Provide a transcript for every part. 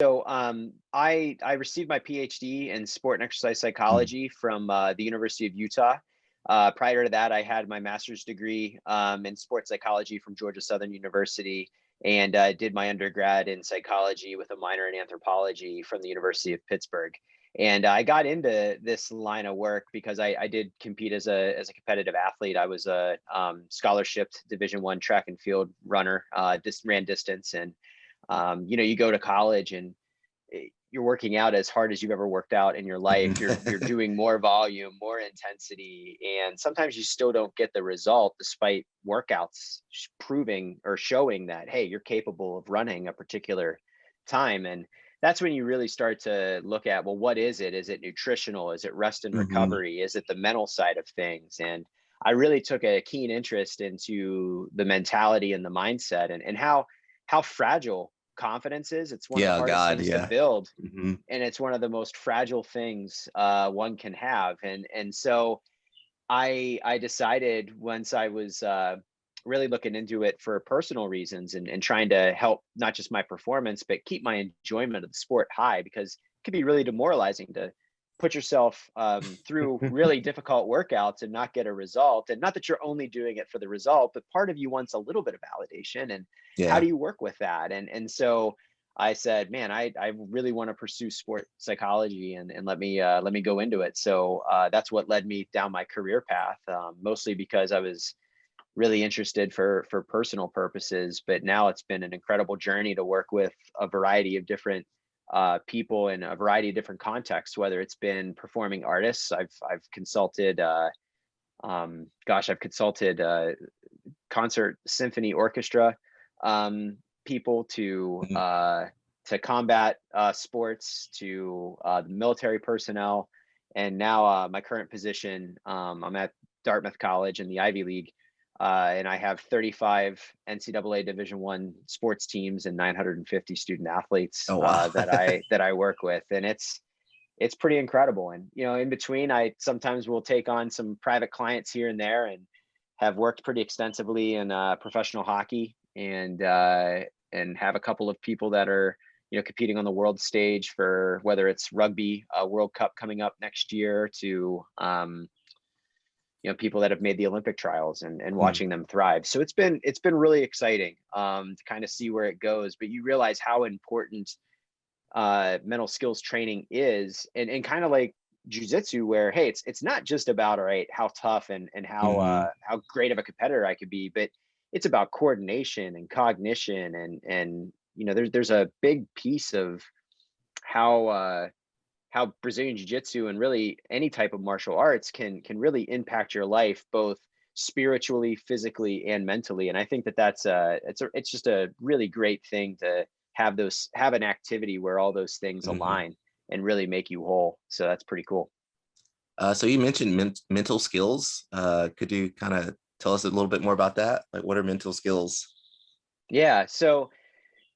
I received my PhD in sport and exercise psychology from the University of Utah. Prior to that, I had my master's degree in sports psychology from Georgia Southern University, and did my undergrad in psychology with a minor in anthropology from the University of Pittsburgh. And I got into this line of work because I did compete as a competitive athlete. I was a scholarship Division I track and field runner, ran distance, and you go to college and you're working out as hard as you've ever worked out in your life. You're doing more volume, more intensity, and sometimes you still don't get the result despite workouts proving or showing that, hey, you're capable of running a particular time. And that's when you really start to look at, well, what is it? Is it nutritional? Is it rest and Hmm. recovery? Is it the mental side of things? And I really took a keen interest into the mentality and the mindset, and how fragile confidence is. It's one of the Yeah, hardest God, things to yeah. build, Hmm. and it's one of the most fragile things one can have. And so I decided, once I was really looking into it for personal reasons, and trying to help not just my performance but keep my enjoyment of the sport high, because it can be really demoralizing to put yourself through really difficult workouts and not get a result. And not that you're only doing it for the result, but part of you wants a little bit of validation. And how Yeah. do you work with that? And so I said, man, I really want to pursue sport psychology, and let me go into it. So that's what led me down my career path, mostly because I was really interested for personal purposes. But now it's been an incredible journey to work with a variety of different people in a variety of different contexts. Whether it's been performing artists, I've consulted. I've consulted concert symphony orchestra people, Mhm. to combat sports, to the military personnel, and now my current position, I'm at Dartmouth College in the Ivy League, and I have 35 NCAA Division I sports teams and 950 student athletes Oh, wow. that I work with, and it's pretty incredible. And in between, I sometimes will take on some private clients here and there, and have worked pretty extensively in professional hockey, and have a couple of people that are competing on the world stage, for whether it's rugby World Cup coming up next year, to people that have made the Olympic trials, and Mm. watching them thrive. So it's been really exciting to kind of see where it goes. But you realize how important mental skills training is, and kind of like jujitsu, where, hey, it's not just about, all right, how tough and Mhm. how great of a competitor I could be, but it's about coordination and cognition, and there's a big piece of how Brazilian jiu-jitsu, and really any type of martial arts, can really impact your life, both spiritually, physically, and mentally. And I think that it's just a really great thing to have an activity where all those things Mhm. align and really make you whole. So that's pretty cool. So you mentioned mental skills. Could you kind of tell us a little bit more about that? Like, what are mental skills? Yeah. So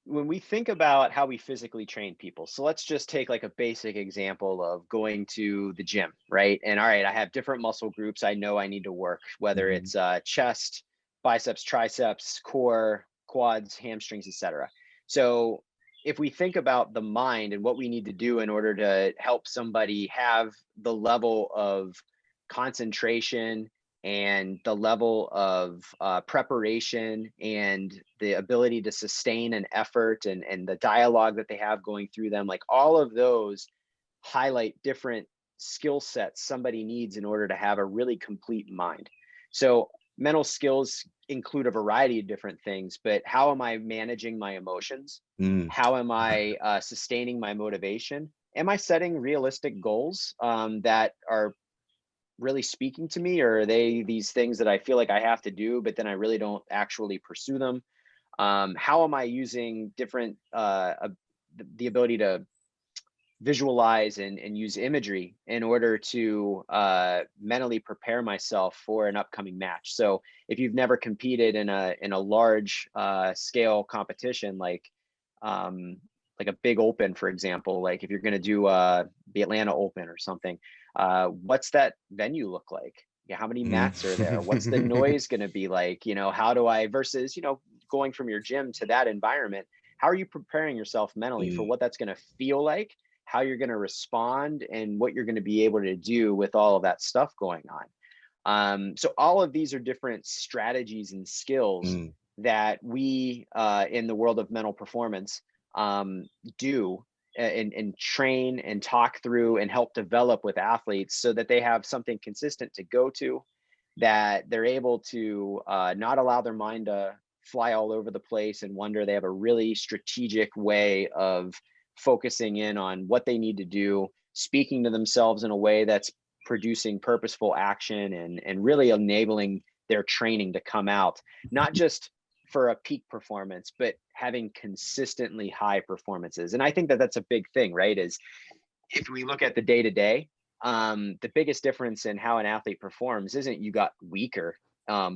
when we think about how we physically train people, so let's just take like a basic example of going to the gym, right? And all right, I have different muscle groups I know I need to work, whether Mhm. it's chest, biceps, triceps, core, quads, hamstrings, etc. So if we think about the mind and what we need to do in order to help somebody have the level of concentration and the level of preparation and the ability to sustain an effort, and the dialogue that they have going through them, like all of those highlight different skill sets somebody needs in order to have a really complete mind. So mental skills include a variety of different things, but how am I managing my emotions? Mm. How am I sustaining my motivation? Am I setting realistic goals that are really speaking to me, or are they these things that I feel like I have to do, but then I really don't actually pursue them? How am I using different the ability to visualize and use imagery in order to mentally prepare myself for an upcoming match? So if you've never competed in a large scale competition, um, like a big open, for example, like if you're going to do the Atlanta Open or something, what's that venue look like? Yeah, how many mats are there? What's the Mm. noise going to be like? How do I, versus going from your gym to that environment? how are you preparing yourself mentally for Mm, what that's going to feel like, how you're going to respond, and what you're going to be able to do with all of that stuff going on. So all of these are different strategies and skills mm, that we in the world of mental performance um, do and train and talk through and help develop with athletes so that they have something consistent to go to, that they're able to not allow their mind to fly all over the place and wonder. They have a really strategic way of focusing in on what they need to do, speaking to themselves in a way that's producing purposeful action and really enabling their training to come out, not just for a peak performance, but having consistently high performances. And I think that that's a big thing, right? Is if we look at the day to day, the biggest difference in how an athlete performs isn't you got weaker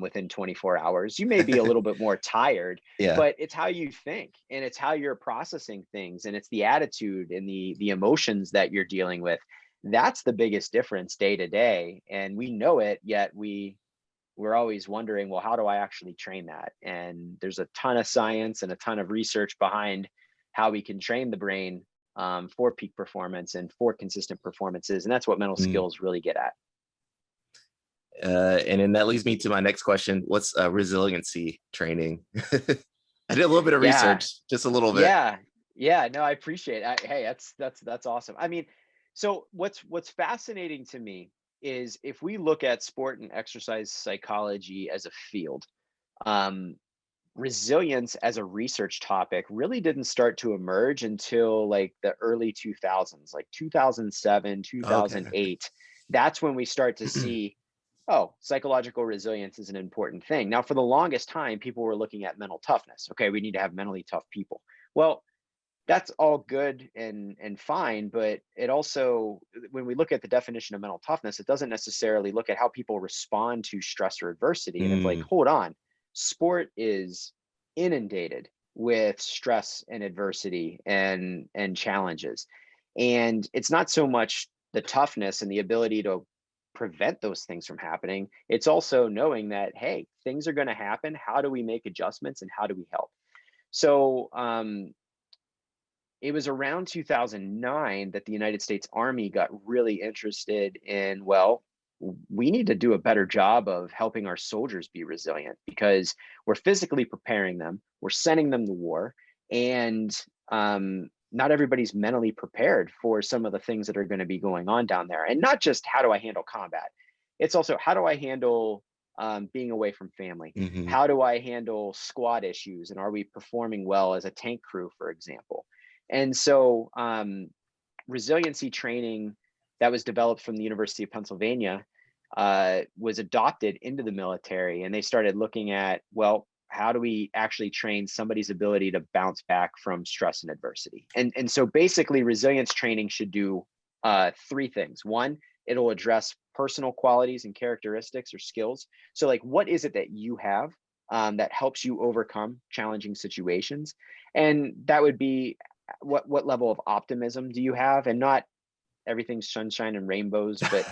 within 24 hours. You may be a little bit more tired, yeah. but it's how you think and it's how you're processing things and it's the attitude and the emotions that you're dealing with. That's the biggest difference day to day, and we know it. Yet we're always wondering, well, how do I actually train that? And there's a ton of science and a ton of research behind how we can train the brain for peak performance and for consistent performances. And that's what mental Mm. skills really get at. And then that leads me to my next question. What's resiliency training? I did a little bit of Yeah, research, just a little bit. yeah, yeah. No, I appreciate it. Hey, that's awesome. I mean, so what's fascinating to me is if we look at sport and exercise psychology as a field, um, resilience as a research topic really didn't start to emerge until like the early 2000s, like 2007, Okay. 2008. That's when we start to see, oh, psychological resilience is an important thing. Now, for the longest time, people were looking at mental toughness. Okay, we need to have mentally tough people. Well, that's all good and fine, but it also, when we look at the definition of mental toughness, it doesn't necessarily look at how people respond to stress or adversity. And it's like, Mm, hold on, sport is inundated with stress and adversity and challenges, and it's not so much the toughness and the ability to prevent those things from happening. It's also knowing that, hey, things are going to happen. How do we make adjustments and how do we help? So it was around 2009 that the United States Army got really interested in, well, we need to do a better job of helping our soldiers be resilient because we're physically preparing them, we're sending them to war, and not everybody's mentally prepared for some of the things that are going to be going on down there. And not just how do I handle combat, it's also how do I handle being away from family? mhm, How do I handle squad issues? And are we performing well as a tank crew, for example? And so resiliency training that was developed from the University of Pennsylvania was adopted into the military. And they started looking at, well, how do we actually train somebody's ability to bounce back from stress and adversity? And so basically, resilience training should do three things. One, it'll address personal qualities and characteristics or skills. So, like, what is it that you have that helps you overcome challenging situations? And that would be what level of optimism do you have, and not everything's sunshine and rainbows, but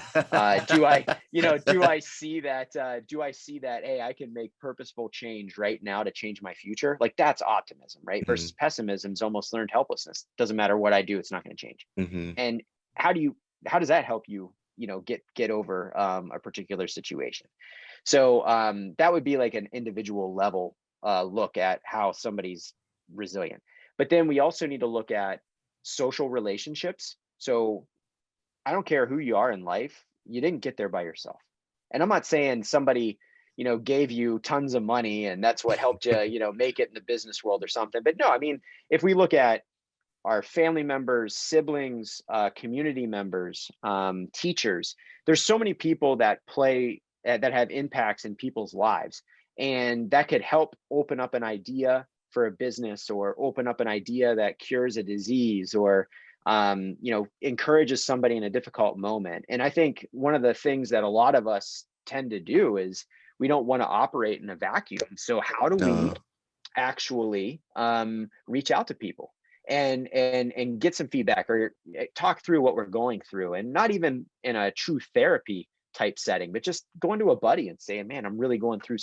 do I, do I see that, hey, I can make purposeful change right now to change my future? Like, that's optimism, right? mhm, Versus pessimism is almost learned helplessness. Doesn't matter what I do, it's not going to change. mhm. And how do you, how does that help you, get over a particular situation? So that would be like an individual level look at how somebody's resilient. But then we also need to look at social relationships. So I don't care who you are in life, you didn't get there by yourself. And I'm not saying somebody, gave you tons of money and that's what helped you, make it in the business world or something. But no, I mean, if we look at our family members, siblings, community members, teachers, there's so many people that play that have impacts in people's lives. And that could help open up an idea for a business or open up an idea that cures a disease or encourages somebody in a difficult moment. And I think one of the things that a lot of us tend to do is we don't want to operate in a vacuum. So how do we No. actually reach out to people and get some feedback or talk through what we're going through, and not even in a true therapy type setting, but just going to a buddy and saying, man, I'm really going through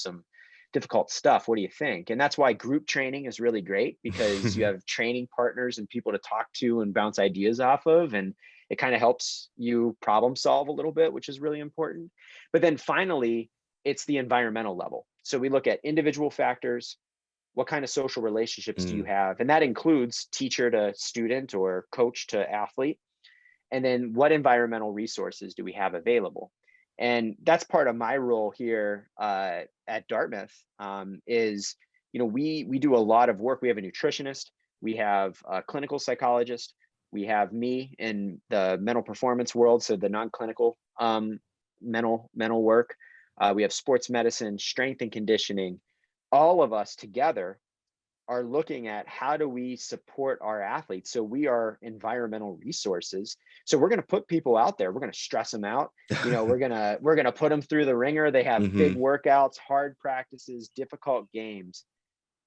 difficult stuff. What do you think? And that's why group training is really great, because you have training partners and people to talk to and bounce ideas off of. And it kind of helps you problem solve a little bit, which is really important. But then finally, it's the environmental level. So we look at individual factors. What kind of social relationships do you have? And that includes teacher to student or coach to athlete. And then what environmental resources do we have available? And that's part of my role here at Dartmouth. Is, we do a lot of work. We have a nutritionist, we have a clinical psychologist, we have me in the mental performance world, so the non-clinical mental work. We have sports medicine, strength and conditioning. All of us together are looking at how do we support our athletes. So we are environmental resources. So we're going to put people out there. We're going to stress them out. We're going to put them through the ringer. They have big workouts, hard practices, difficult games.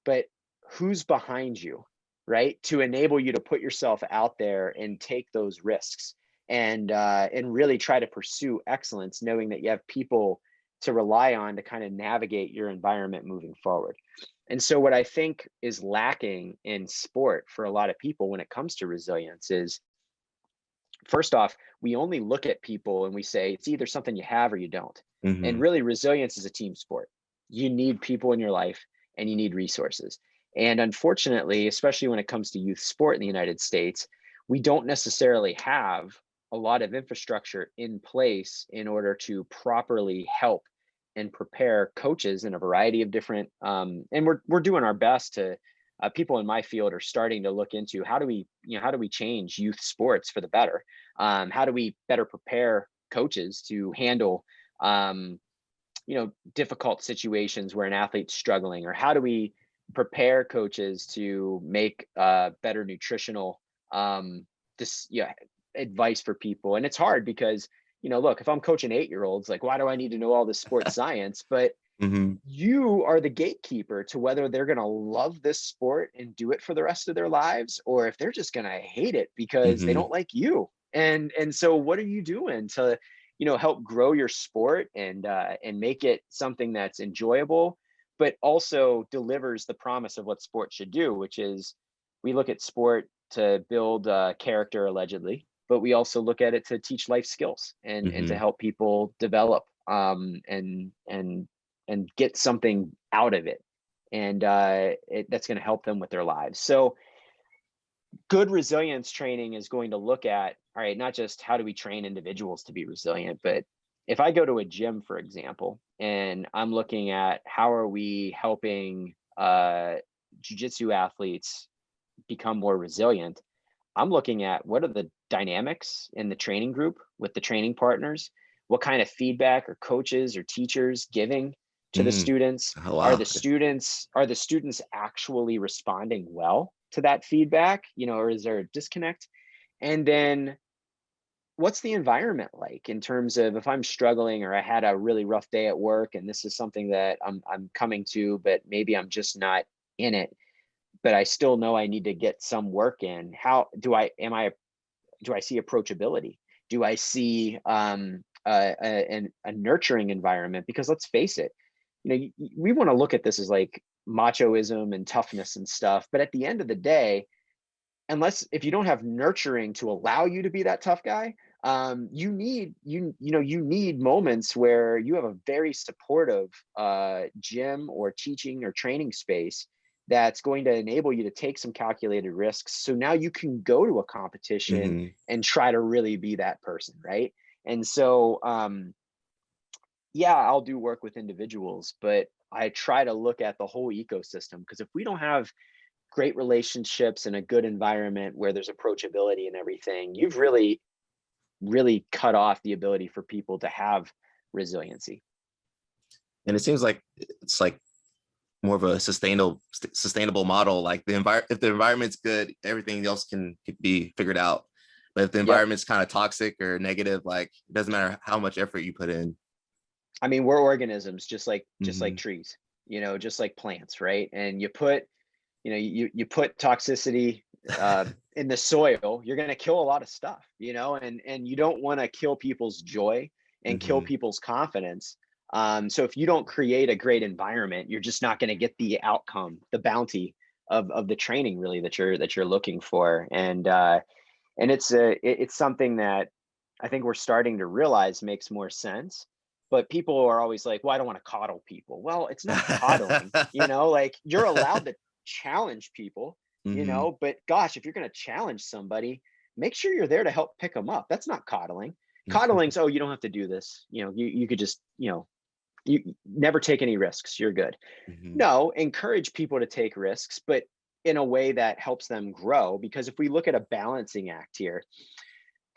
But who's behind you, right? To enable you to put yourself out there and take those risks and really try to pursue excellence, knowing that you have people to rely on to kind of navigate your environment moving forward. And so what I think is lacking in sport for a lot of people when it comes to resilience is, first off, we only look at people and we say it's either something you have or you don't. And really, resilience is a team sport. You need people in your life and you need resources. And unfortunately, especially when it comes to youth sport in the United States, we don't necessarily have a lot of infrastructure in place in order to properly help and prepare coaches in a variety of different, and we're doing our best to, people in my field are starting to look into how do we change youth sports for the better? How do we better prepare coaches to handle, difficult situations where an athlete's struggling, or how do we prepare coaches to make better nutritional advice for people? And it's hard because, look, if I'm coaching 8-year-olds, like, why do I need to know all this sports science? But you are the gatekeeper to whether they're going to love this sport and do it for the rest of their lives, or if they're just going to hate it because they don't like you. And so what are you doing to, help grow your sport and make it something that's enjoyable, but also delivers the promise of what sport should do, which is, we look at sport to build character, allegedly, but we also look at it to teach life skills and to help people develop and get something out of it. And that's going to help them with their lives. So good resilience training is going to look at, all right, not just how do we train individuals to be resilient, but if I go to a gym, for example, and I'm looking at how are we helping jiu-jitsu athletes become more resilient, I'm looking at what are the dynamics in the training group with the training partners, what kind of feedback are coaches or teachers giving to the students? Oh, wow. Are the students actually responding well to that feedback, or is there a disconnect? And then what's the environment like in terms of, if I'm struggling or I had a really rough day at work and this is something that I'm coming to, but maybe I'm just not in it, but I still know I need to get some work in. How do I see approachability? Do I see a nurturing environment? Because let's face it, we want to look at this as like machoism and toughness and stuff, but at the end of the day, if you don't have nurturing to allow you to be that tough guy, you need moments where you have a very supportive gym or teaching or training space that's going to enable you to take some calculated risks. So now you can go to a competition and try to really be that person, right? And so, I'll do work with individuals, but I try to look at the whole ecosystem, because if we don't have great relationships and a good environment where there's approachability and everything, you've really, really cut off the ability for people to have resiliency. And it seems like it's like more of a sustainable model. Like if the environment's good, everything else can be figured out. But if the environment's kind of toxic or negative, like, it doesn't matter how much effort you put in. I mean, we're organisms just like trees, just like plants, right? And you put toxicity in the soil, you're going to kill a lot of stuff, and you don't want to kill people's joy and kill people's confidence So if you don't create a great environment, you're just not going to get the outcome, the bounty of the training really that you're looking for. And it's something that I think we're starting to realize makes more sense. But people are always like, well, I don't want to coddle people. Well, it's not coddling, like you're allowed to challenge people, Hmm. but gosh, if you're going to challenge somebody, make sure you're there to help pick them up. That's not coddling. Coddling's, oh, you don't have to do this. You could just, you never take any risks. You're good. Hmm. No, encourage people to take risks, but in a way that helps them grow. Because if we look at a balancing act here,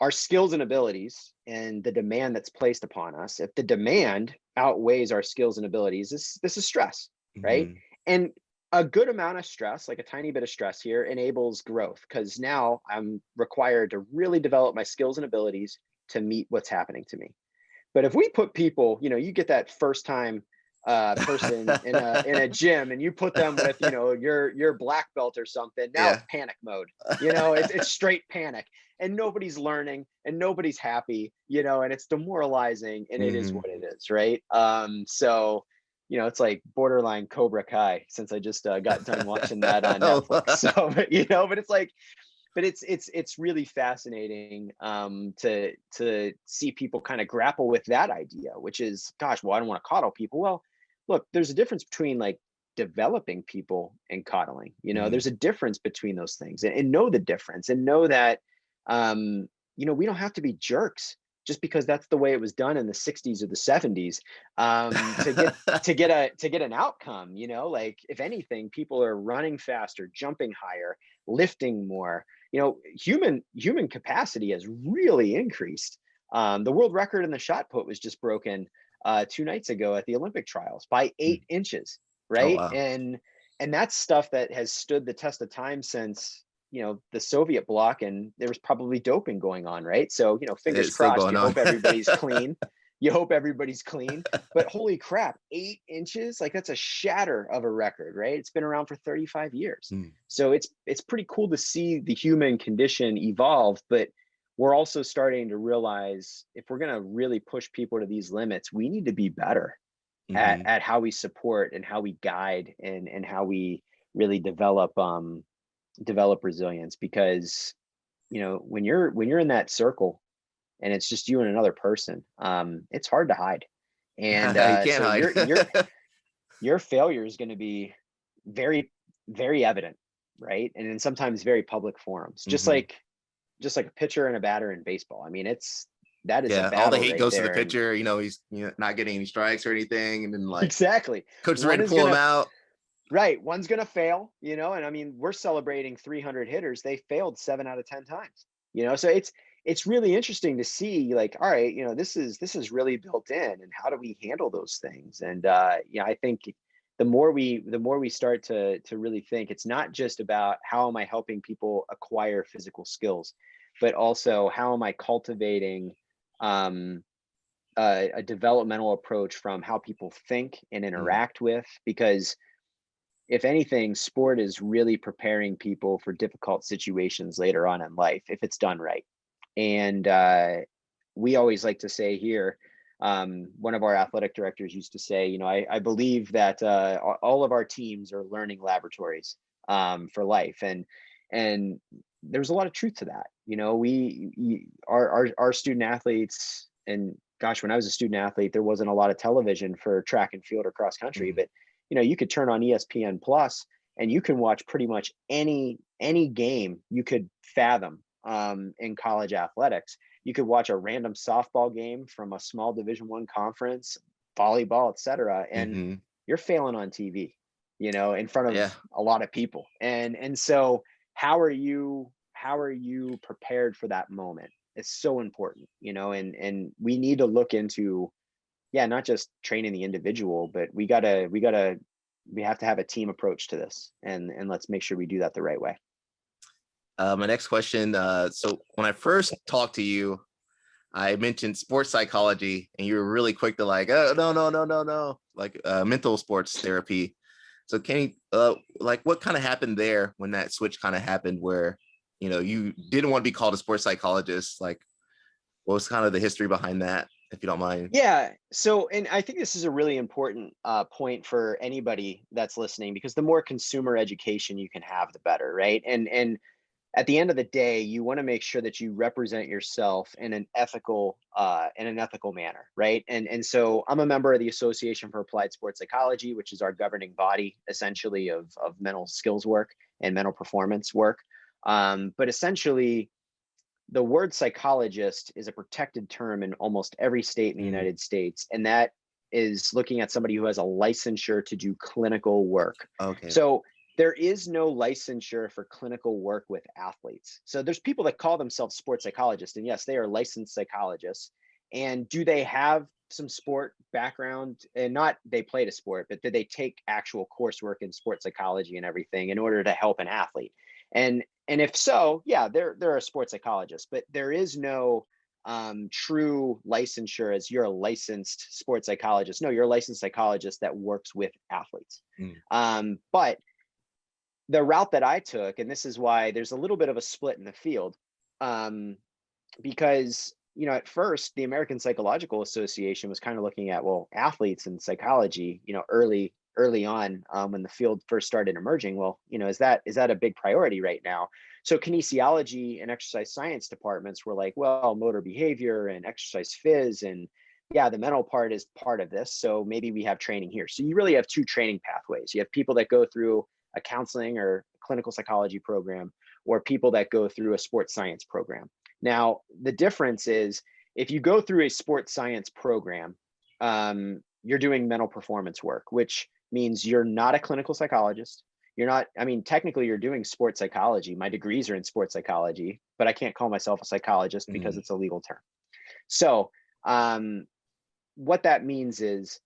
our skills and abilities and the demand that's placed upon us, if the demand outweighs our skills and abilities, this is stress, right? Hmm. And a good amount of stress, like a tiny bit of stress here, enables growth because now I'm required to really develop my skills and abilities to meet what's happening to me. But if we put people, you get that first time person in a gym and you put them with, your black belt or something, now Yeah. it's panic mode. It's straight panic and nobody's learning and nobody's happy, and it's demoralizing and it is Hmm. what it is, right? So it's like borderline Cobra Kai since I just got done watching that on Oh, Netflix. So, but it's like, but it's really fascinating to see people kind of grapple with that idea, which is, gosh, well, I don't want to coddle people. Well, look, there's a difference between like developing people and coddling. mhm. There's a difference between those things, and know the difference, and know that we don't have to be jerks just because that's the way it was done in the 60s or the 70s to get an outcome. Like if anything, people are running faster, jumping higher, lifting more. Human capacity has really increased. The world record in the shot put was just broken 2 nights ago at the Olympic trials by Mm. 8 inches, Oh, right? wow. And that's stuff that has stood the test of time since the Soviet bloc, and there was probably doping going on, right? So fingers It's still crossed. going You on. hope everybody's clean. You hope everybody's clean. But holy crap, 8 inches, like that's a shatter of a record, right? It's been around for 35 years. Mm, So it's pretty cool to see the human condition evolve, but we're also starting to realize if we're going to really push people to these limits, we need to be better at, mhm. at how we support and how we guide and how we really develop resilience. Because when you're in that circle and it's just you and another person, it's hard to hide. And You can't so your hide. your failure is going to be very, very evident, right? And then sometimes very public forums, just Mhm. like just like a pitcher and a batter in baseball. I mean, that is a Yeah, all the battle hate right goes to the there. And pitcher, he's not getting any strikes or anything, and then, like, exactly, coach is one ready to is pull him gonna out. right, one's gonna fail, and I mean, we're celebrating 300 hitters. They failed 7 out of 10 times. So it's really interesting to see, like, all right, this is really built in, and how do we handle those things? And I think the more we start to really think, it's not just about how am I helping people acquire physical skills, but also how am I cultivating um, a developmental approach from how people think and Mm, interact with. Because if anything, sport is really preparing people for difficult situations later on in life if it's done right. And we always like to say here, one of our athletic directors used to say, I believe that all of our teams are learning laboratories for life. And there's a lot of truth to that. Our student athletes, and gosh, when I was a student athlete, there wasn't a lot of television for track and field or cross country, mhm, but you could turn on ESPN Plus and you can watch pretty much any game you could fathom in college athletics. You could watch a random softball game from a small Division I conference, volleyball, etc., and mhm. you're failing on TV, in front of Yeah. a lot of people. And so how are you prepared for that moment? It's so important, and we need to look into, yeah, not just training the individual, but we have to have a team approach to this, and let's make sure we do that the right way. My next question, so when I first talked to you, I mentioned sports psychology, and you were really quick to, like, "Oh, no, no, no, no, no," like, mental sports therapy. So can you, like, what kind of happened there when that switch kind of happened where, you didn't want to be called a sports psychologist? Like, what was kind of the history behind that? if you don't mind. Yeah. So, and I think this is a really important point for anybody that's listening, because the more consumer education you can have, the better, right? And at the end of the day, you want to make sure that you represent yourself in an ethical manner, right? And so I'm a member of the Association for Applied Sports Psychology, which is our governing body, essentially, of mental skills work and mental performance work. But essentially, the word psychologist is a protected term in almost every state in the Mm, United States, and that is looking at somebody who has a licensure to do clinical work. okay. So there is no licensure for clinical work with athletes. So there's people that call themselves sports psychologists, and yes, they are licensed psychologists. And do they have some sport background? And not they played a sport, but did they take actual coursework in sports psychology and everything in order to help an athlete? And if so, yeah, they're a sports psychologist, but there is no true licensure as you're a licensed sports psychologist. No, you're a licensed psychologist that works with athletes. Mm, But the route that I took, and this is why there's a little bit of a split in the field, um, because at first the American Psychological Association was kind of looking at, well, athletes and psychology, early on, when the field first started emerging. Well, is that a big priority right now? So kinesiology and exercise science departments were like, well, motor behavior and exercise phys, and yeah, the mental part is part of this, so maybe we have training here. So you really have two training pathways. You have people that go through a counseling or clinical psychology program, or people that go through a sports science program. Now, the difference is, if you go through a sports science program, you're doing mental performance work, which means you're not a clinical psychologist. You're not, I mean, technically you're doing sports psychology. My degrees are in sports psychology, but I can't call myself a psychologist because mm, it's a legal term. So, what that means is,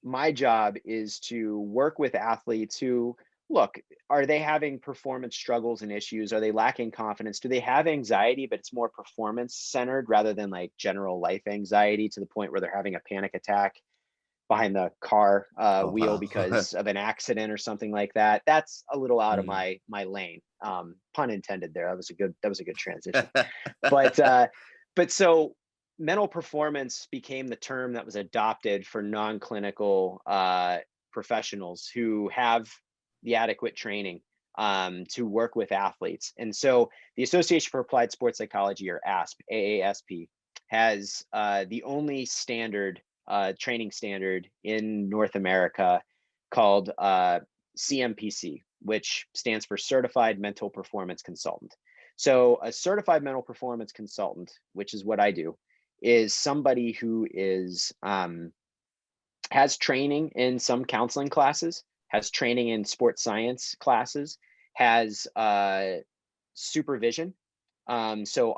my job is to work with athletes who, look, are they having performance struggles and issues? Are they lacking confidence? Do they have anxiety, but it's more performance centered rather than like general life anxiety, to the point where they're having a panic attack behind the car oh wheel wow. because of an accident or something like that? That's a little out of Mm. my lane. Pun intended there. That was a good transition. But so mental performance became the term that was adopted for non-clinical professionals who have the adequate training to work with athletes. And so the Association for Applied Sports Psychology, or AASP, has the only standard training standard in North America called CMPC, which stands for Certified Mental Performance Consultant. So a certified mental performance consultant, which is what I do, is somebody who has training in some counseling classes, has training in sports science classes, has supervision. So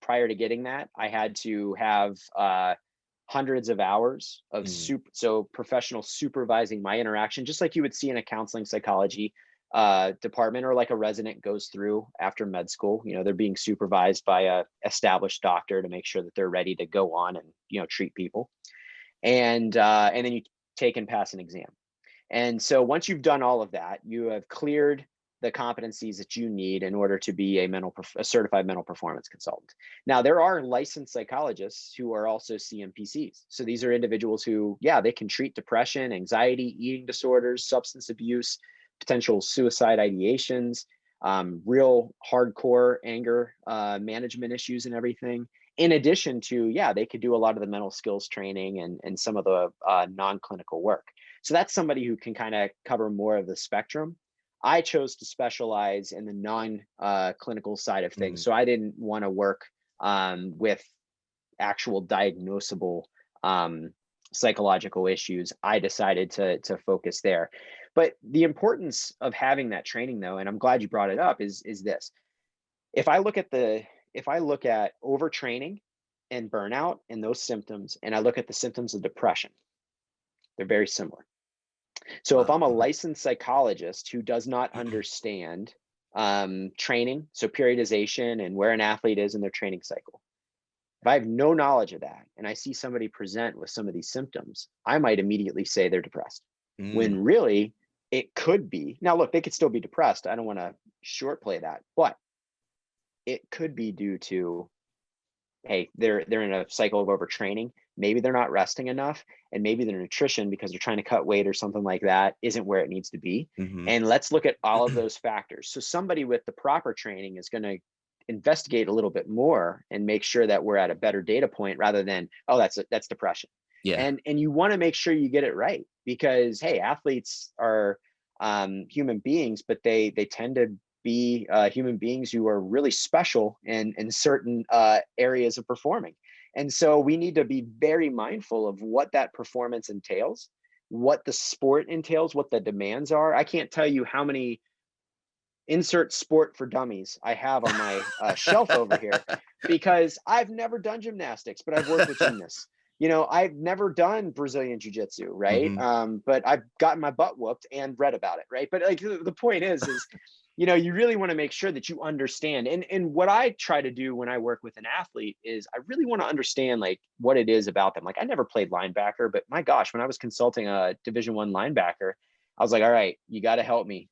prior to getting that, I had to have hundreds of hours of Mm, so professional supervising my interaction, just like you would see in a counseling psychology department, or like a resident goes through after med school. They're being supervised by a established doctor to make sure that they're ready to go on and treat people. And then you take and pass an exam. And so once you've done all of that, you have cleared the competencies that you need in order to be a certified mental performance consultant. Now, there are licensed psychologists who are also CMPCs. So these are individuals who, yeah, they can treat depression, anxiety, eating disorders, substance abuse, potential suicide ideations, real hardcore anger management issues and everything. In addition to, yeah, they could do a lot of the mental skills training and some of the non-clinical work. So that's somebody who can kind of cover more of the spectrum. I chose to specialize in the non-clinical side of things. mm, So I didn't want to work with actual diagnosable um, psychological issues. I decided to focus there. But the importance of having that training, though, and I'm glad you brought it up, is this. If I look at overtraining and burnout and those symptoms, and I look at the symptoms of depression, they're very similar. So if wow. I'm a licensed psychologist who does not understand training, so periodization and where an athlete is in their training cycle, if I have no knowledge of that and I see somebody present with some of these symptoms, I might immediately say they're depressed. Mm, When really it could be, now look, they could still be depressed. I don't want to short play that, but it could be due to, hey, they're in a cycle of overtraining. maybe they're not resting enough, and maybe their nutrition, because they're trying to cut weight or something like that, isn't where it needs to be. Mm-hmm. And let's look at all of those factors. So somebody with the proper training is going to investigate a little bit more and make sure that we're at a better data point, rather than, oh, that's depression. Yeah. And you want to make sure you get it right, because hey, athletes are human beings, but they tend to be human beings who are really special in certain areas of performing. And so we need to be very mindful of what that performance entails, what the sport entails, what the demands are. I can't tell you how many insert sport for dummies I have on my shelf over here, because I've never done gymnastics, but I've worked with gymnasts. I've never done Brazilian jiu-jitsu, right? Mm-hmm. But I've gotten my butt whooped and read about it, right? But like the point is you really want to make sure that you understand. And what I try to do when I work with an athlete is I really want to understand like what it is about them. Like I never played linebacker, but my gosh, when I was consulting a Division I linebacker, I was like, all right, you got to help me.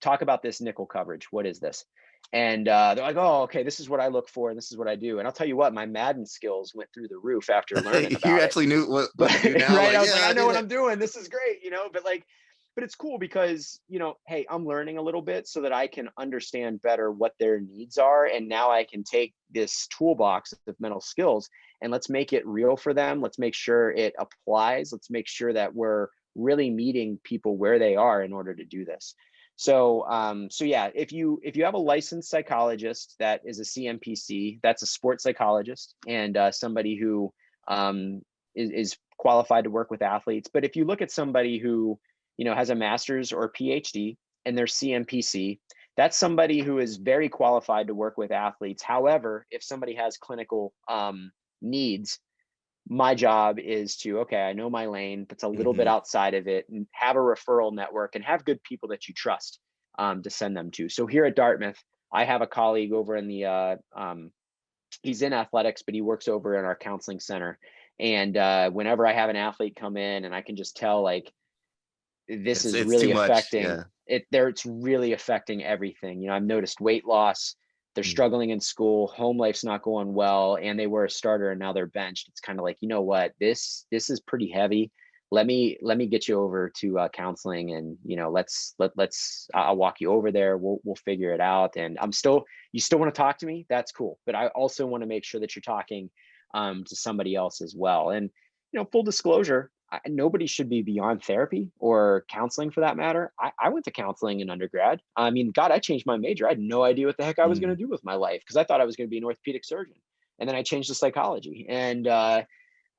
Talk about this nickel coverage. What is this? And they're like, oh, okay, this is what I look for, and this is what I do. And I'll tell you what, my Madden skills went through the roof after learning about You it. actually knew what But to do now. right, Like, I was yeah, like, I I know did what it. I'm doing. This is great, but it's cool because, hey, I'm learning a little bit so that I can understand better what their needs are. And now I can take this toolbox of mental skills and let's make it real for them. Let's make sure it applies. Let's make sure that we're really meeting people where they are in order to do this. So yeah, if you have a licensed psychologist that is a CMPC, that's a sports psychologist, and somebody who is qualified to work with athletes. But if you look at somebody who has a master's or PhD and they're CMPC, that's somebody who is very qualified to work with athletes. However, if somebody has clinical needs, my job is to, okay, I know my lane, that's a little bit Mm-hmm. outside of it, and have a referral network and have good people that you trust to send them to. So here at Dartmouth, I have a colleague over in the, he's in athletics, but he works over in our counseling center. And whenever I have an athlete come in and I can just tell like, this is It's too really much. affecting Yeah. it's really affecting everything. I've noticed weight loss, they're Mm. struggling in school, home life's not going well, and they were a starter and now they're benched. It's kind of like, you know what, this is pretty heavy. Let me get you over to counseling, and let's I'll walk you over there. We'll figure it out. And you still want to talk to me, that's cool, but I also want to make sure that you're talking to somebody else as well. And full disclosure, nobody should be beyond therapy or counseling for that matter. I went to counseling in undergrad. I mean, God, I changed my major. I had no idea what the heck I was going Mm. to do with my life because I thought I was going to be an orthopedic surgeon. And then I changed to psychology. And I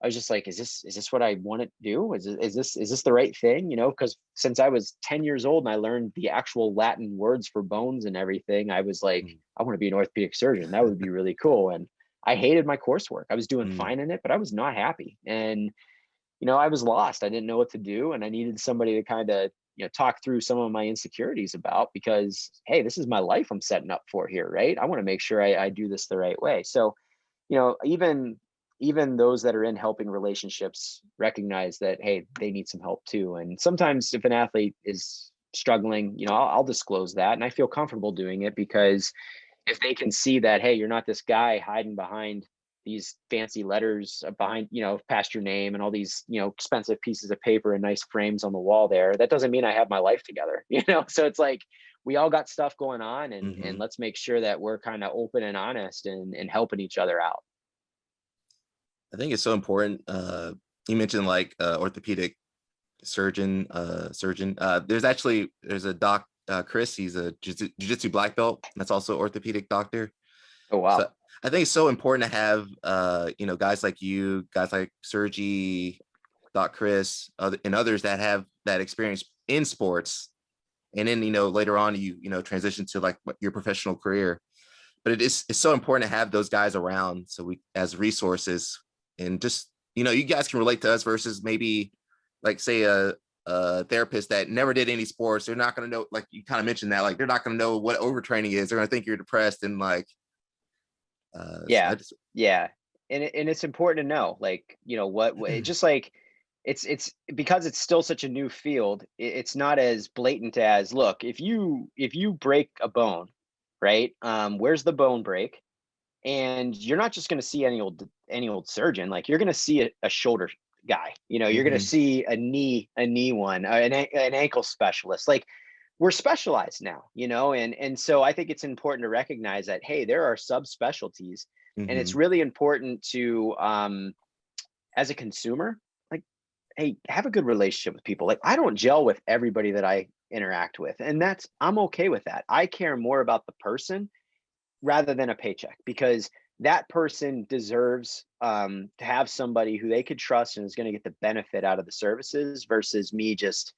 was just like, is this what I want to do? Is this the right thing? Because since I was 10 years old and I learned the actual Latin words for bones and everything, I was like, Mm. I want to be an orthopedic surgeon. That would be really cool. And I hated my coursework. I was doing Mm. fine in it, but I was not happy. And I was lost. I didn't know what to do. And I needed somebody to kind of, talk through some of my insecurities about, because, hey, this is my life I'm setting up for here, right? I want to make sure I do this the right way. So, even those that are in helping relationships recognize that, hey, they need some help too. And sometimes if an athlete is struggling, I'll disclose that. And I feel comfortable doing it because if they can see that, hey, you're not this guy hiding behind these fancy letters behind, past your name and all these, expensive pieces of paper and nice frames on the wall there, that doesn't mean I have my life together, So it's like, we all got stuff going on, and Mm-hmm. let's make sure that we're kind of open and honest and helping each other out. I think it's so important. You mentioned like orthopedic surgeon. There's a doc, Chris. He's a jiu-jitsu black belt. That's also orthopedic doctor. Oh, So wow. I think it's so important to have guys like you, guys like Sergi, Doc Chris, and others that have that experience in sports, and then later on you transition to like your professional career. But it's so important to have those guys around so we as resources, and just you guys can relate to us versus maybe like say a therapist that never did any sports. They're not going to know, like you kind of mentioned that, like they're not going to know what overtraining is. They're going to think you're depressed and like so I Yeah. just Yeah. And it's important to know, like, it's just like, it's because it's still such a new field. It's not as blatant as, look, if you break a bone, right? Where's the bone break? And you're not just going to see any old surgeon. Like, you're going to see a shoulder guy, you're going to see a knee one, an ankle specialist. Like, we're specialized now, and so I think it's important to recognize that, hey, there are subspecialties, and it's really important to, as a consumer, like, hey, have a good relationship with people. Like, I don't gel with everybody that I interact with, and I'm okay with that. I care more about the person rather than a paycheck, because that person deserves, to have somebody who they could trust and is going to get the benefit out of the services, versus me just,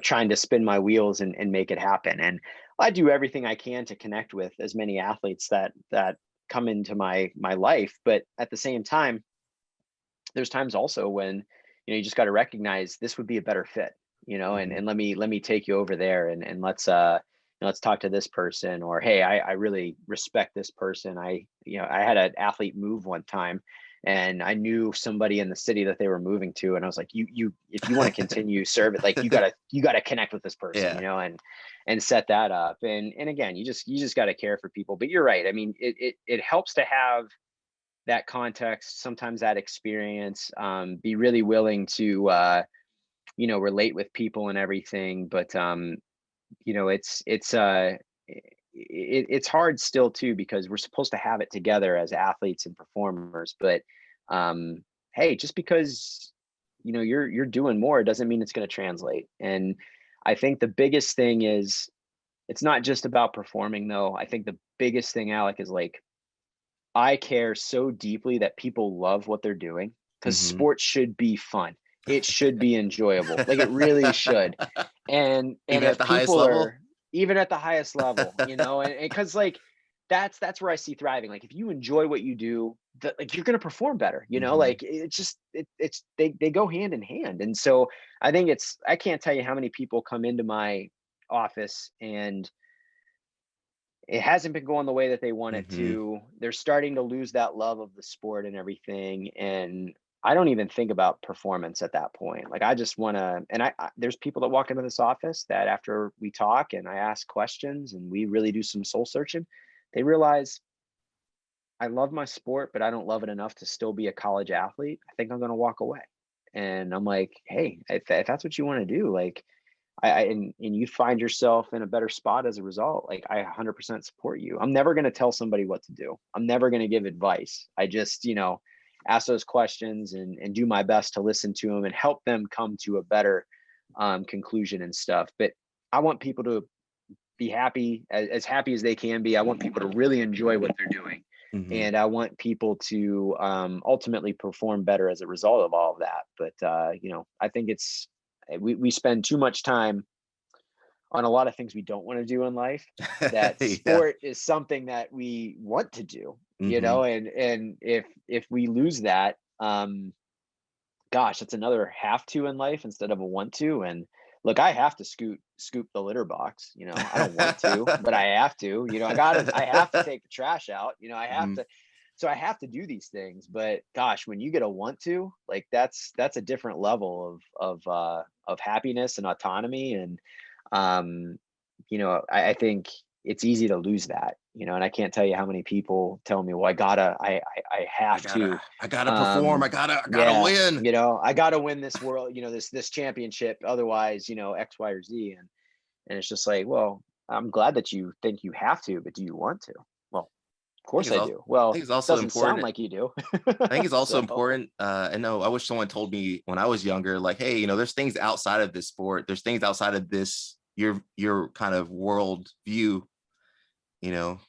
trying to spin my wheels and make it happen. And I do everything I can to connect with as many athletes that come into my life. But at the same time, there's times also when, you just got to recognize this would be a better fit, and let me take you over there, and let's talk to this person. Or, hey, I really respect this person. I had an athlete move one time, and I knew somebody in the city that they were moving to, and I was like, you if you want to continue serving, like, you gotta connect with this person, Yeah. and set that up. And again, you just got to care for people. But you're right. I mean, it helps to have that context, sometimes that experience, be really willing to, relate with people and everything. But it's hard still too, because we're supposed to have it together as athletes and performers. But hey, just because you're doing more doesn't mean it's going to translate. And I think the biggest thing is, it's not just about performing, though. I think the biggest thing, Alec, is like, I care so deeply that people love what they're doing, because sports should be fun. It should be enjoyable. Like, it really should. And Even at if the highest people level. are, even at the highest level, and because, like, that's where I see thriving. Like, if you enjoy what you do, like, you're going to perform better, like, they go hand in hand. And so I think I can't tell you how many people come into my office, and it hasn't been going the way that they want it to. They're starting to lose that love of the sport and everything. And I don't even think about performance at that point. Like, I just want to, and there's people that walk into this office that, after we talk and I ask questions and we really do some soul searching, they realize, I love my sport, but I don't love it enough to still be a college athlete. I think I'm going to walk away. And I'm like, hey, if that's what you want to do, like, and you find yourself in a better spot as a result, like, I 100% support you. I'm never going to tell somebody what to do. I'm never going to give advice. I just, ask those questions and do my best to listen to them and help them come to a better, conclusion and stuff. But I want people to be happy, as happy as they can be. I want people to really enjoy what they're doing. And I want people to, ultimately perform better as a result of all of that. But, I think we spend too much time on a lot of things we don't want to do in life, that Yeah. sport is something that we want to do, Mhm. and if we lose that, gosh, that's another have to in life instead of a want to. And look, I have to scoop the litter box, I don't want to, but I have to, I have to take the trash out, I have Mhm. to. So I have to do these things. But gosh, when you get a want to, like, that's a different level of happiness and autonomy. And um, I think it's easy to lose that, and I can't tell you how many people tell me, well, I I have gotta to, I gotta perform. I gotta yeah, win. I gotta win this world, this championship, otherwise, X, Y, or Z. And it's just like, well, I'm glad that you think you have to, but do you want to? Well, of I think course it's I also do. I Well, think it's also doesn't sound important. like you do. I think it's also So important. I know I wish someone told me when I was younger, like, hey, there's things outside of this sport. There's things outside of this, your kind of world view, you know.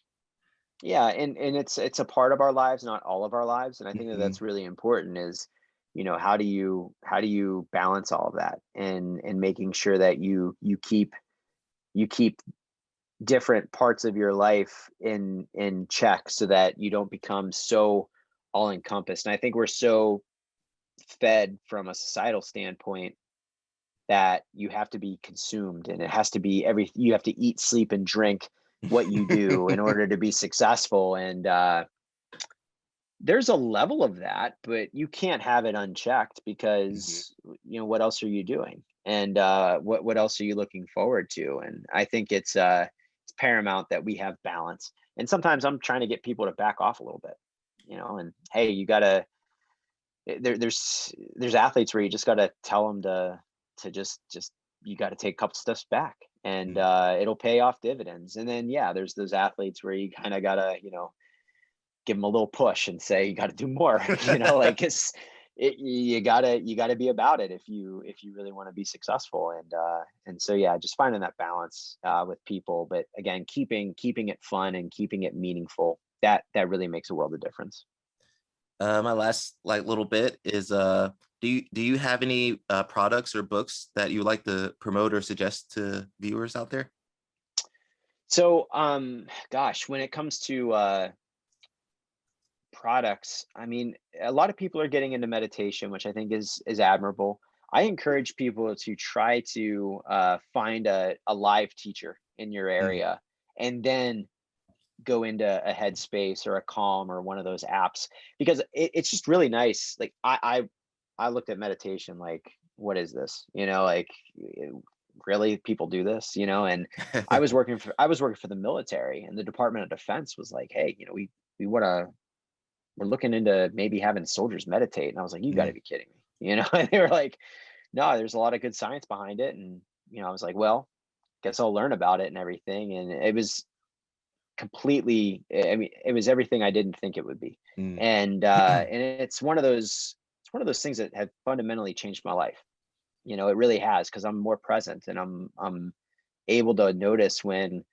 yeah, and it's a part of our lives, not all of our lives. And I think that Mhm. that's really important, is, how do you balance all of that, and making sure that you keep different parts of your life in check, so that you don't become so all encompassed. And I think we're so fed from a societal standpoint that you have to be consumed, and it has to be you have to eat, sleep, and drink what you do in order to be successful. And there's a level of that, but you can't have it unchecked, Mhm. because what else are you doing? And what else are you looking forward to? And I think it's paramount that we have balance. And sometimes I'm trying to get people to back off a little bit, and hey, you gotta, there's athletes where you just gotta tell them to just you gotta take a couple steps back, and Mm. it'll pay off dividends. And then yeah, there's those athletes where you kind of gotta, give them a little push and say you got to do more. Like you gotta be about it if you really want to be successful. And so yeah, just finding that balance with people, but again, keeping it fun and keeping it meaningful, that really makes a world of difference. My last like little bit is do you have any products or books that you would like to promote or suggest to viewers out there? So gosh, when it comes to products, I mean, a lot of people are getting into meditation, which I think is admirable. I encourage people to try to find a live teacher in your Mm. area, and then go into a Headspace or a Calm or one of those apps, because it's just really nice. Like I looked at meditation like, what is this? Like, really, people do this? And I was working for the military, and the Department of Defense was like, hey, we want to we're looking into maybe having soldiers meditate. And I was like, you got to Mm. be kidding me. And they were like, no, there's a lot of good science behind it. And, I was like, well, guess I'll learn about it and everything. And it was completely, I mean, it was everything I didn't think it would be. Mm. And it's one of those things that have fundamentally changed my life. It really has, because I'm more present, and I'm able to notice when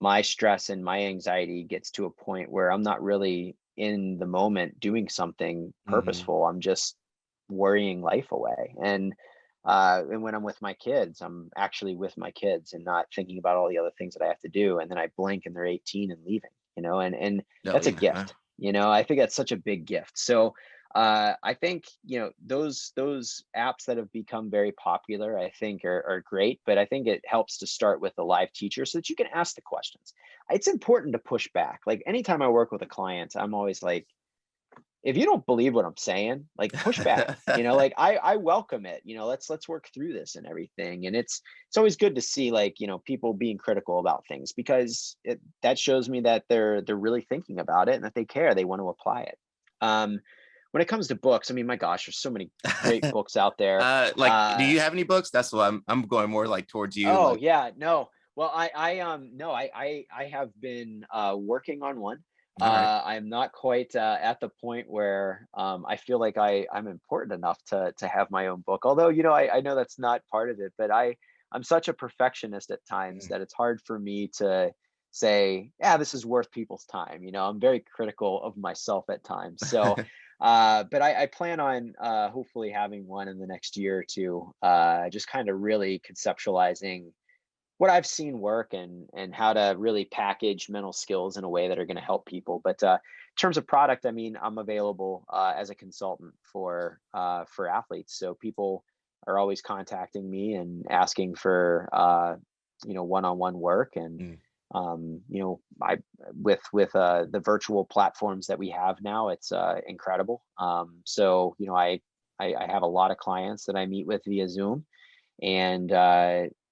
my stress and my anxiety gets to a point where I'm not really in the moment doing something Mhm. purposeful. I'm just worrying life away. And when I'm with my kids, I'm actually with my kids and not thinking about all the other things that I have to do. And then I blink and they're 18 and leaving, and Oh that's a yeah. gift. I think that's such a big gift. So I think those apps that have become very popular, I think are great, but I think it helps to start with a live teacher so that you can ask the questions. It's important to push back. Like anytime I work with a client, I'm always like, if you don't believe what I'm saying, like push back. Like I welcome it. Let's work through this and everything. And it's always good to see, like, people being critical about things, because that shows me that they're really thinking about it and that they care. They want to apply it. When it comes to books, I mean, my gosh, there's so many great books out there. Like, do you have any books? That's what I'm going more like towards you. Oh Like, yeah, no. Well, no, I have been working on one. all right. I'm not quite at the point where I feel like I'm important enough to have my own book. Although, I know that's not part of it, but I'm such a perfectionist at times Mm. that it's hard for me to say, yeah, this is worth people's time. I'm very critical of myself at times. So but I plan on hopefully having one in the next year or two, just kind of really conceptualizing what I've seen work, and how to really package mental skills in a way that are going to help people. But in terms of product, I mean, I'm available as a consultant for athletes. So people are always contacting me and asking for one-on-one work. And Mm. I with the virtual platforms that we have now, it's incredible. So I have a lot of clients that I meet with via Zoom, and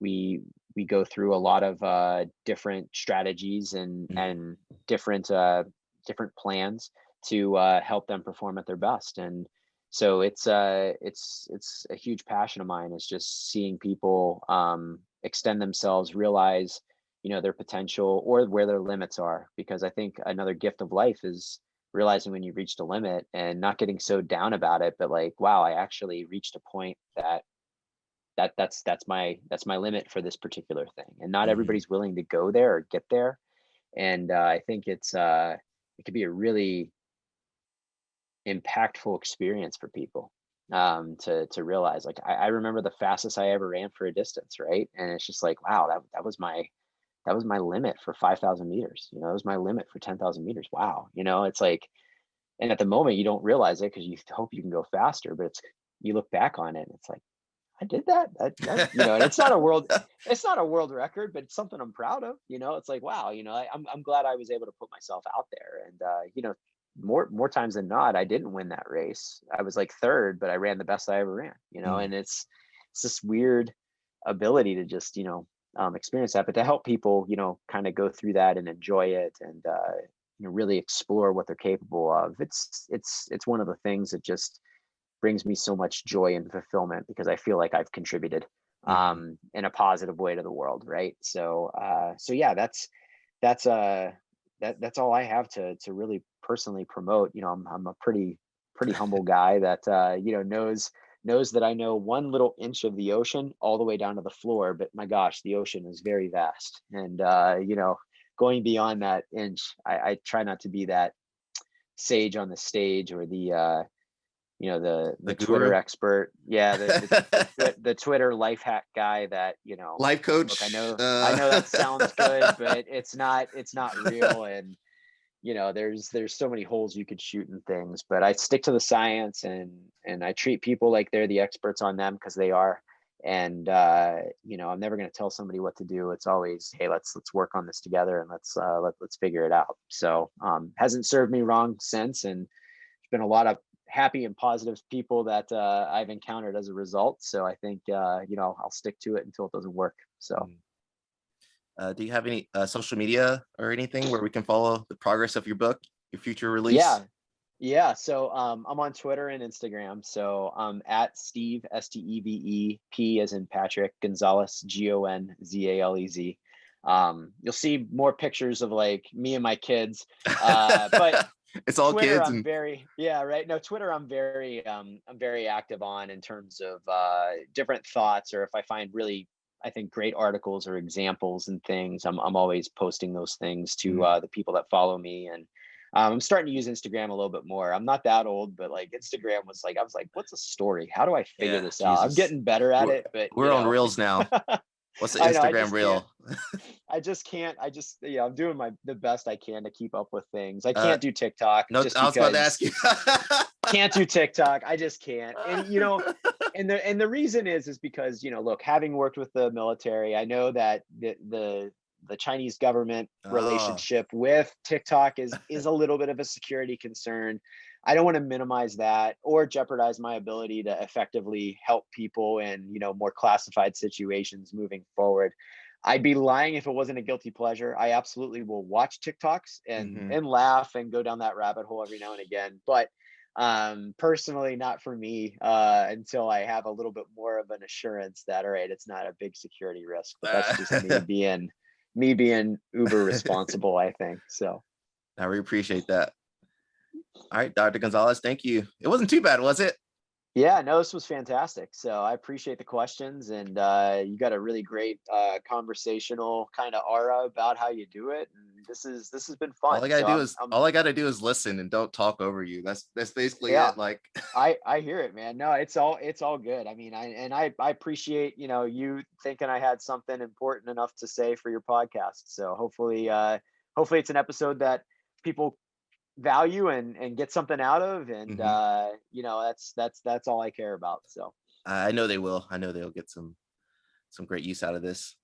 we go through a lot of different strategies and Mm. and different different plans to help them perform at their best. And so it's a huge passion of mine, is just seeing people extend themselves, realize their potential or where their limits are. Because I think another gift of life is realizing when you've reached a limit and not getting so down about it, but like, wow, I actually reached a point that's my limit for this particular thing. And not Mhm. everybody's willing to go there or get there. And I think it could be a really impactful experience for people, to realize, like, I remember the fastest I ever ran for a distance, right? And it's just like, wow, that was my limit for 5,000 meters. That was my limit for 10,000 meters. Wow. It's like, and at the moment you don't realize it because you hope you can go faster, but you look back on it and it's like, I did that. And it's not a world record, but it's something I'm proud of. It's like, wow. I'm glad I was able to put myself out there. And more times than not, I didn't win that race. I was like third, but I ran the best I ever ran. Mm. And it's this weird ability to just experience that, but to help people, kind of go through that and enjoy it, and really explore what they're capable of. It's one of the things that just brings me so much joy and fulfillment, because I feel like I've contributed in a positive way to the world, right? So yeah, that's all I have to really personally promote. I'm a pretty humble guy that knows that I know one little inch of the ocean all the way down to the floor, but my gosh, the ocean is very vast. And going beyond that inch, I try not to be that sage on the stage, or the Twitter guru, expert. Yeah, the Twitter life hack guy that, life look, I coach. know I know that sounds good, but it's not real. And there's so many holes you could shoot in things, but I stick to the science, and I treat people like they're the experts on them, because they are. And I'm never going to tell somebody what to do. It's always, hey, let's work on this together, and let's figure it out. So hasn't served me wrong since, and there's been a lot of happy and positive people that I've encountered as a result. So I think I'll stick to it until it doesn't work. So Do you have any social media or anything where we can follow the progress of your book, your future release? Yeah. So I'm on Twitter and Instagram. So at Steve, STEVEP as in Patrick, Gonzalez, GONZALEZ. You'll see more pictures of like me and my kids. But it's all Twitter, kids I'm very, yeah, right. No, Twitter, I'm very active on, in terms of different thoughts, or if I find really, I think, great articles or examples and things, I'm always posting those things to the people that follow me. And I'm starting to use Instagram a little bit more. I'm not that old, but like Instagram was like, I was like, what's a story? How do I figure Yeah, this out? I'm Jesus. getting better at it, but We're on Reels now. What's the I know, I Instagram just can't. reel? I just can't. I'm doing the best I can to keep up with things. I Uh, can't do TikTok no, just I was about to ask because you. can't do TikTok. I just can't. And and the reason is because, look, having worked with the military, I know that the Chinese government Oh, relationship with TikTok is a little bit of a security concern. I don't want to minimize that or jeopardize my ability to effectively help people in, more classified situations moving forward. I'd be lying if it wasn't a guilty pleasure. I absolutely will watch TikToks and laugh and go down that rabbit hole every now and again. But personally, not for me, until I have a little bit more of an assurance that, all right, it's not a big security risk. But that's just me being uber responsible, I think. So I really appreciate that. All right, Dr. Gonzalez, thank you. It wasn't too bad, was it? yeah, no, this was fantastic. So I appreciate the questions, and you got a really great conversational kind of aura about how you do it. And this has been fun. So All I gotta do is listen and don't talk over you. That's basically yeah, it. Like, I hear it, man. No, it's all good. I mean, I appreciate, you thinking I had something important enough to say for your podcast. So hopefully it's an episode that people value and get something out of. And that's all I care about. So I know they will. I know they'll get some great use out of this.